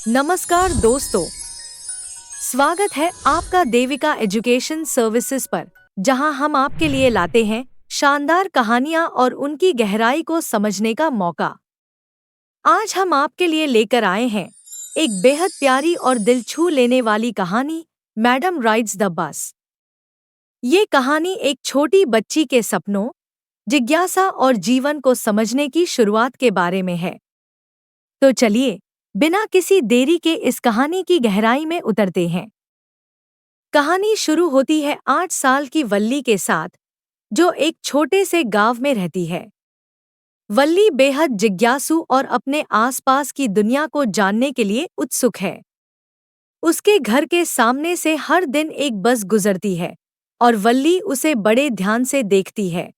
नमस्कार दोस्तों, स्वागत है आपका देविका एजुकेशन सर्विसेज पर, जहां हम आपके लिए लाते हैं शानदार कहानियां और उनकी गहराई को समझने का मौका। आज हम आपके लिए लेकर आए हैं एक बेहद प्यारी और दिल छू लेने वाली कहानी, मैडम राइड्स द बस। ये कहानी एक छोटी बच्ची के सपनों, जिज्ञासा और जीवन को समझने की शुरुआत के बारे में है। तो चलिए, बिना किसी देरी के इस कहानी की गहराई में उतरते हैं। कहानी शुरू होती है 8 साल की वल्ली के साथ, जो एक छोटे से गांव में रहती है। वल्ली बेहद जिज्ञासु और अपने आसपास की दुनिया को जानने के लिए उत्सुक है। उसके घर के सामने से हर दिन एक बस गुजरती है और वल्ली उसे बड़े ध्यान से देखती है।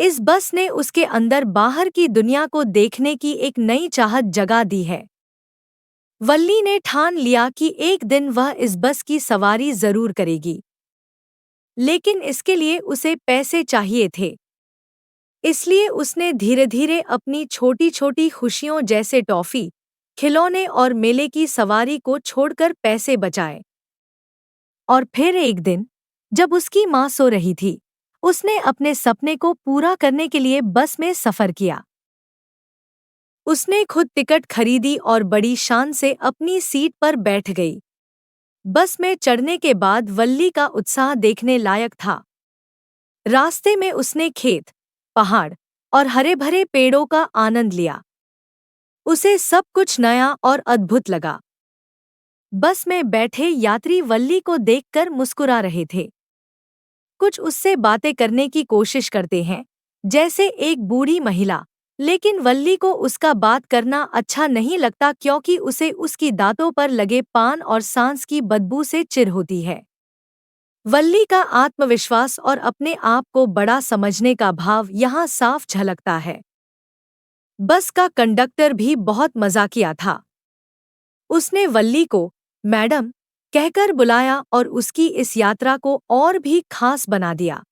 इस बस ने उसके अंदर बाहर की दुनिया को देखने की एक नई चाहत जगा दी है। वल्ली ने ठान लिया कि एक दिन वह इस बस की सवारी जरूर करेगी, लेकिन इसके लिए उसे पैसे चाहिए थे। इसलिए उसने धीरे-धीरे अपनी छोटी-छोटी खुशियों जैसे टॉफी, खिलौने और मेले की सवारी को छोड़कर पैसे बचाए। और फिर एक दिन, जब उसकी माँ सो रही थी, उसने अपने सपने को पूरा करने के लिए बस में सफर किया। उसने खुद टिकट खरीदी और बड़ी शान से अपनी सीट पर बैठ गई। बस में चढ़ने के बाद वल्ली का उत्साह देखने लायक था। रास्ते में उसने खेत, पहाड़ और हरे-भरे पेड़ों का आनंद लिया। उसे सब कुछ नया और अद्भुत लगा। बस में बैठे यात्री वल्ली को देखकर मुस्कुरा रहे थे। कुछ उससे बातें करने की कोशिश करते हैं, जैसे एक बूढ़ी महिला, लेकिन वल्ली को उसका बात करना अच्छा नहीं लगता क्योंकि उसे उसकी दांतों पर लगे पान और सांस की बदबू से चिढ़ होती है। वल्ली का आत्मविश्वास और अपने आप को बड़ा समझने का भाव यहाँ साफ झलकता है। बस का कंडक्टर भी बहुत मजाकिया था। उसने वल्ली को मैडम कहकर बुलाया और उसकी इस यात्रा को और भी खास बना दिया।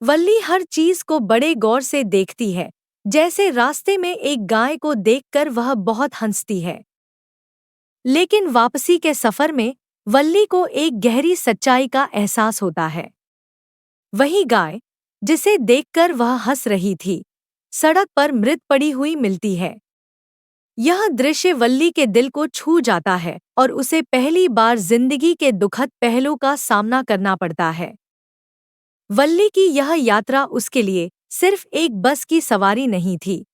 वल्ली हर चीज को बड़े गौर से देखती है, जैसे रास्ते में एक गाय को देखकर वह बहुत हंसती है। लेकिन वापसी के सफर में वल्ली को एक गहरी सच्चाई का एहसास होता है। वही गाय, जिसे देखकर वह हंस रही थी, सड़क पर मृत पड़ी हुई मिलती है। यह दृश्य वल्ली के दिल को छू जाता है और उसे पहली बार जिंदगी के दुखद पहलू का सामना करना पड़ता है। वल्ली की यह यात्रा उसके लिए सिर्फ एक बस की सवारी नहीं थी।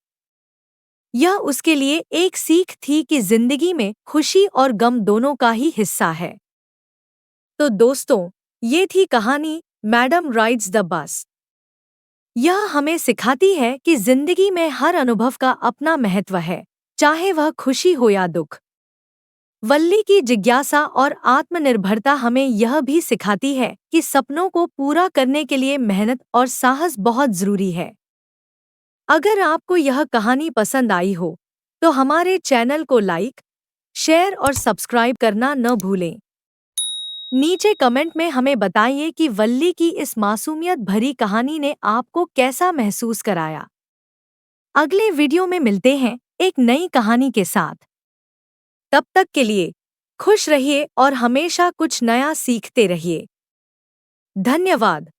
यह उसके लिए एक सीख थी कि जिंदगी में खुशी और गम दोनों का ही हिस्सा है। तो दोस्तों, ये थी कहानी मैडम राइड्स द बस। यह हमें सिखाती है कि जिंदगी में हर अनुभव का अपना महत्व है, चाहे वह खुशी हो या दुख। वल्ली की जिज्ञासा और आत्मनिर्भरता हमें यह भी सिखाती है कि सपनों को पूरा करने के लिए मेहनत और साहस बहुत जरूरी है। अगर आपको यह कहानी पसंद आई हो, तो हमारे चैनल को लाइक, शेयर और सब्सक्राइब करना न भूलें। नीचे कमेंट में हमें बताइए कि वल्ली की इस मासूमियत भरी कहानी ने आपको कैसा महसूस कराया। अगले वीडियो में मिलते हैं एक नई कहानी के साथ। तब तक के लिए खुश रहिए और हमेशा कुछ नया सीखते रहिए। धन्यवाद।